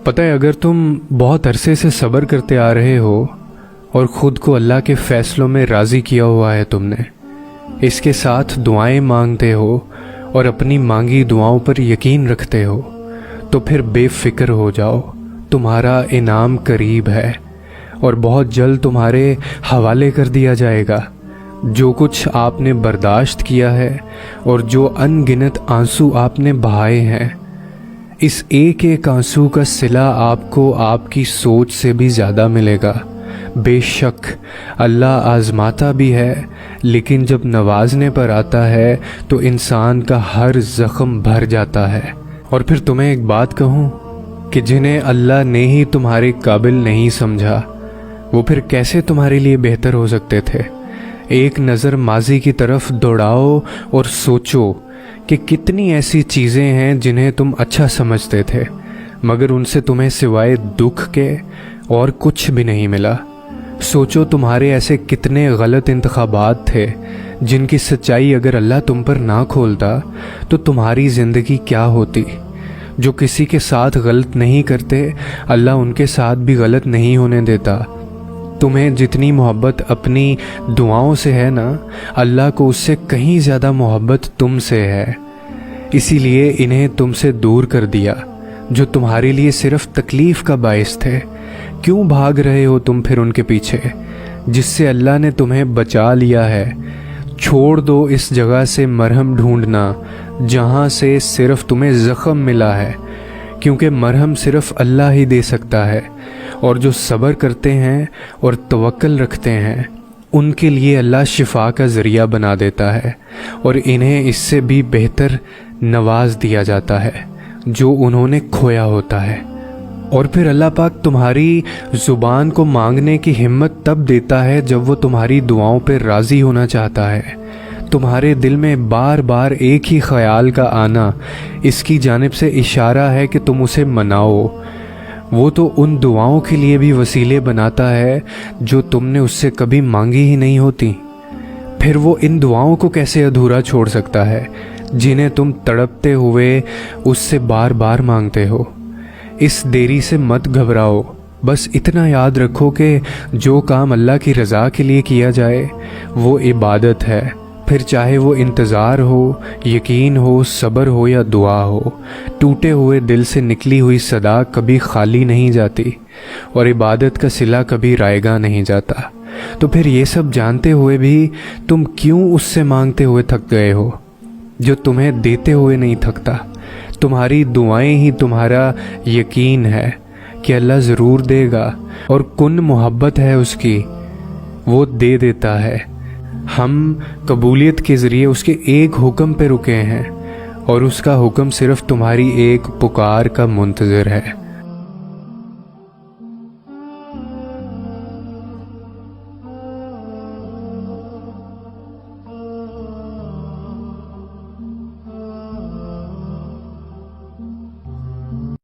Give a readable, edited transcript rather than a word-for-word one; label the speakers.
Speaker 1: پتہ ہے، اگر تم بہت عرصے سے صبر کرتے آ رہے ہو اور خود کو اللہ کے فیصلوں میں راضی کیا ہوا ہے تم نے، اس کے ساتھ دعائیں مانگتے ہو اور اپنی مانگی دعاؤں پر یقین رکھتے ہو، تو پھر بے فکر ہو جاؤ، تمہارا انعام قریب ہے اور بہت جلد تمہارے حوالے کر دیا جائے گا۔ جو کچھ آپ نے برداشت کیا ہے اور جو ان گنت آنسو آپ نے بہائے ہیں، اس ایک ایک آنسو کا صلہ آپ کو آپ کی سوچ سے بھی زیادہ ملے گا۔ بے شک اللہ آزماتا بھی ہے، لیکن جب نوازنے پر آتا ہے تو انسان کا ہر زخم بھر جاتا ہے۔ اور پھر تمہیں ایک بات کہوں کہ جنہیں اللہ نے ہی تمہارے قابل نہیں سمجھا، وہ پھر کیسے تمہارے لیے بہتر ہو سکتے تھے؟ ایک نظر ماضی کی طرف دوڑاؤ اور سوچو کہ کتنی ایسی چیزیں ہیں جنہیں تم اچھا سمجھتے تھے، مگر ان سے تمہیں سوائے دکھ کے اور کچھ بھی نہیں ملا۔ سوچو تمہارے ایسے کتنے غلط انتخابات تھے جن کی سچائی اگر اللہ تم پر نہ کھولتا تو تمہاری زندگی کیا ہوتی۔ جو کسی کے ساتھ غلط نہیں کرتے، اللہ ان کے ساتھ بھی غلط نہیں ہونے دیتا۔ تمہیں جتنی محبت اپنی دعاؤں سے ہے نا، اللہ کو اس سے کہیں زیادہ محبت تم سے ہے، اسی لیے انہیں تم سے دور کر دیا جو تمہارے لیے صرف تکلیف کا باعث تھے۔ کیوں بھاگ رہے ہو تم پھر ان کے پیچھے جس سے اللہ نے تمہیں بچا لیا ہے؟ چھوڑ دو اس جگہ سے مرہم ڈھونڈنا جہاں سے صرف تمہیں زخم ملا ہے، کیونکہ مرہم صرف اللہ ہی دے سکتا ہے، اور جو صبر کرتے ہیں اور توکل رکھتے ہیں ان کے لیے اللہ شفا کا ذریعہ بنا دیتا ہے، اور انہیں اس سے بھی بہتر نواز دیا جاتا ہے جو انہوں نے کھویا ہوتا ہے۔ اور پھر اللہ پاک تمہاری زبان کو مانگنے کی ہمت تب دیتا ہے جب وہ تمہاری دعاؤں پہ راضی ہونا چاہتا ہے۔ تمہارے دل میں بار بار ایک ہی خیال کا آنا اس کی جانب سے اشارہ ہے کہ تم اسے مناؤ۔ وہ تو ان دعاؤں کے لیے بھی وسیلے بناتا ہے جو تم نے اس سے کبھی مانگی ہی نہیں ہوتی۔ پھر وہ ان دعاؤں کو کیسے ادھورا چھوڑ سکتا ہے جنہیں تم تڑپتے ہوئے اس سے بار بار مانگتے ہو؟ اس دیری سے مت گھبراؤ، بس اتنا یاد رکھو کہ جو کام اللہ کی رضا کے لیے کیا جائے وہ عبادت ہے، پھر چاہے وہ انتظار ہو، یقین ہو، صبر ہو یا دعا ہو۔ ٹوٹے ہوئے دل سے نکلی ہوئی صدا کبھی خالی نہیں جاتی، اور عبادت کا صلہ کبھی رائگاں نہیں جاتا۔ تو پھر یہ سب جانتے ہوئے بھی تم کیوں اس سے مانگتے ہوئے تھک گئے ہو جو تمہیں دیتے ہوئے نہیں تھکتا؟ تمہاری دعائیں ہی تمہارا یقین ہے کہ اللہ ضرور دے گا، اور کن محبت ہے اس کی، وہ دے دیتا ہے۔ ہم قبولیت کے ذریعے اس کے ایک حکم پہ رکے ہیں، اور اس کا حکم صرف تمہاری ایک پکار کا منتظر ہے۔